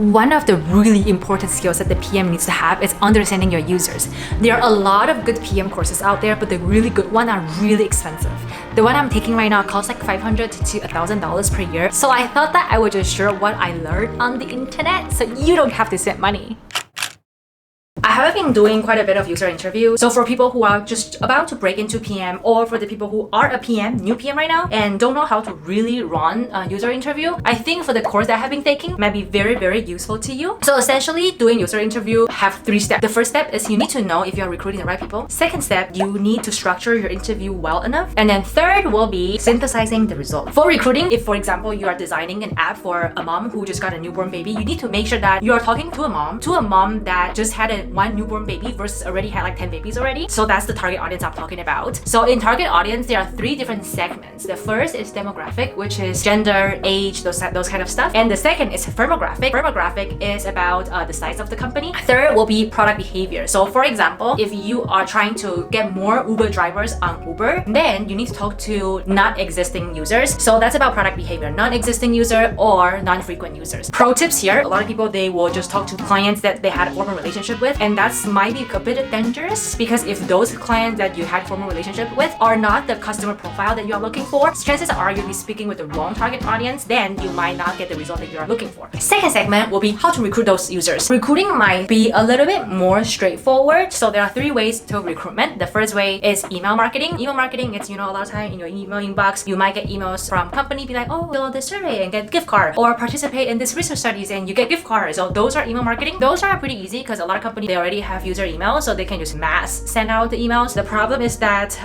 One of the really important skills that the PM needs to have is understanding your users. There are a lot of good PM courses out there, but the really good ones are really expensive. The one I'm taking right now costs like $500 to $1,000 per year. So I thought that I would just share what I learned on the internet so you don't have to spend money. I have been doing quite a bit of user interview. So for people who are just about to break into PM, or for the people who are a PM, new PM right now, and don't know how to really run a user interview, I think for the course that I have been taking might be very, very useful to you. So essentially, doing user interview have 3 steps. The first step is you need to know if you're recruiting the right people. Second step, you need to structure your interview well enough. And then third will be synthesizing the result. For recruiting, if for example, you are designing an app for a mom who just got a newborn baby, you need to make sure that you are talking to a mom that just had one newborn baby versus already had like 10 babies already. So that's the target audience I'm talking about. So in target audience, there are 3 different segments. The first is demographic, which is gender, age, those kind of stuff. And the second is firmographic. Firmographic is about the size of the company. Third will be product behavior. So for example, if you are trying to get more Uber drivers on Uber, then you need to talk to not existing users. So that's about product behavior, non-existing user or non-frequent users. Pro tips here, a lot of people, they will just talk to clients that they had a former relationship with, and that's might be a bit dangerous because if those clients that you had former relationship with are not the customer profile that you are looking for, chances are you'll be speaking with the wrong target audience, then you might not get the result that you are looking for. Second segment will be how to recruit those users. Recruiting might be a little bit more straightforward. So there are 3 ways to recruitment. The first way is email marketing. Email marketing, it's, a lot of time in your email inbox, you might get emails from company be like, oh, fill out this survey and get gift card, or participate in this research studies and you get gift cards. So those are email marketing. Those are pretty easy because a lot of companies, they already have user email, so they can just mass send out the emails. The problem is that,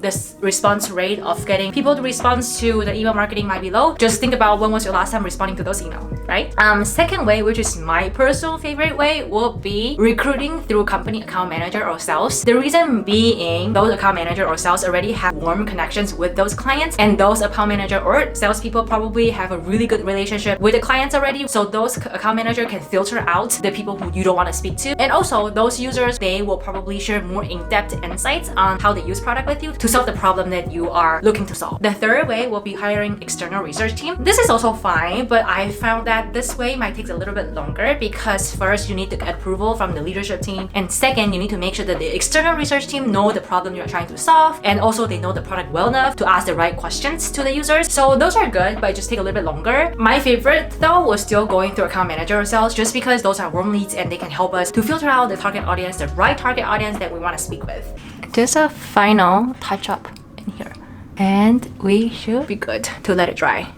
the response rate of getting people to respond to the email marketing might be low. Just think about when was your last time responding to those emails, right? Second way, which is my personal favorite way, will be recruiting through company account manager or sales. The reason being, those account manager or sales already have warm connections with those clients, and those account manager or salespeople probably have a really good relationship with the clients already. So those account manager can filter out the people who you don't want to speak to, and also those users, they will probably share more in-depth insights on how they use product with you to solve the problem that you are looking to solve. The third way will be hiring external research team. This is also fine, but I found that this way might take a little bit longer because first you need to get approval from the leadership team, and second you need to make sure that the external research team know the problem you're trying to solve, and also they know the product well enough to ask the right questions to the users. So those are good, but it just take a little bit longer. My favorite though was still going through account manager or sales, just because those are warm leads and they can help us to filter out the target audience, the right target audience that we want to speak with. Just a final touch up in here, and we should be good to let it dry.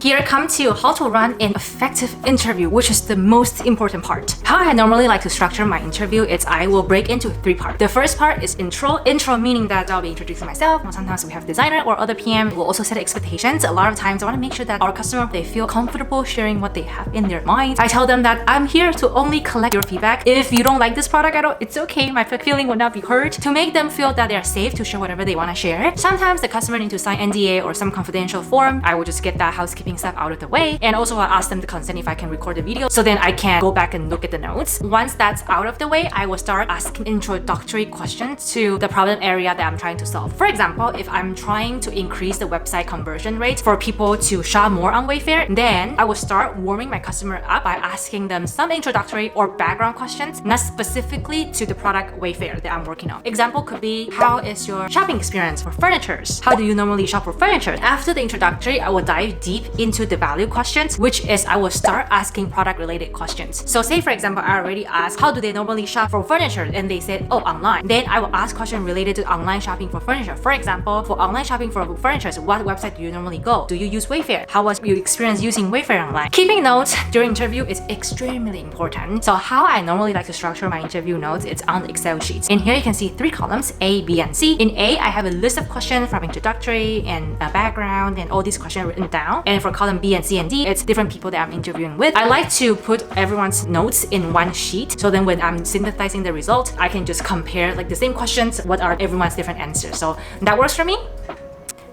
Here come to how to run an effective interview, which is the most important part. How I normally like to structure my interview is I will break into 3 parts. The first part is intro. Intro meaning that I'll be introducing myself. Sometimes we have designer or other PM. We'll also set expectations. A lot of times I want to make sure that our customer, they feel comfortable sharing what they have in their minds. I tell them that I'm here to only collect your feedback. If you don't like this product at all, it's okay. My feeling will not be hurt. To make them feel that they're safe to share whatever they want to share. Sometimes the customer needs to sign NDA or some confidential form. I will just get that housekeeping stuff out of the way, and also I ask them to consent if I can record the video, so then I can go back and look at the notes. Once that's out of the way, I will start asking introductory questions to the problem area that I'm trying to solve. For example, if I'm trying to increase the website conversion rate for people to shop more on Wayfair, then I will start warming my customer up by asking them some introductory or background questions, not specifically to the product Wayfair that I'm working on. Example could be, how is your shopping experience for furniture? How do you normally shop for furniture? After the introductory, I will dive deep into the value questions, which is I will start asking product related questions. So say for example, I already asked, how do they normally shop for furniture? And they said, oh, online. Then I will ask questions related to online shopping for furniture. For example, for online shopping for furniture, what website do you normally go? Do you use Wayfair? How was your experience using Wayfair online? Keeping notes during interview is extremely important. So how I normally like to structure my interview notes, it's on Excel sheets. In here you can see 3 columns, A, B, and C. In A, I have a list of questions from introductory and background and all these questions written down. And for column B and C and D, it's different people that I'm interviewing with. I like to put everyone's notes in one sheet, so then when I'm synthesizing the result, I can just compare like the same questions, what are everyone's different answers. So that works for me.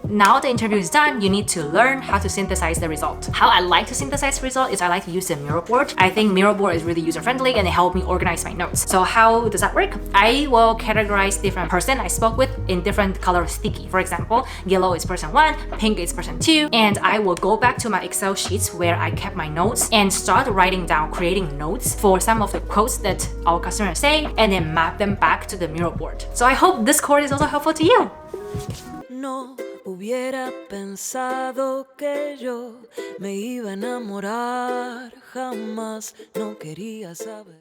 Now the interview is done, you need to learn how to synthesize the result. How I like to synthesize the result is I like to use the Miro board. I think Miro board is really user-friendly and it helped me organize my notes. So how does that work? I will categorize different person I spoke with in different color sticky. For example, yellow is person 1, pink is person 2, and I will go back to my Excel sheets where I kept my notes and start writing down, creating notes for some of the quotes that our customers say, and then map them back to the Miro board. So I hope this course is also helpful to you. No hubiera pensado que yo me iba a enamorar, jamás no quería saber.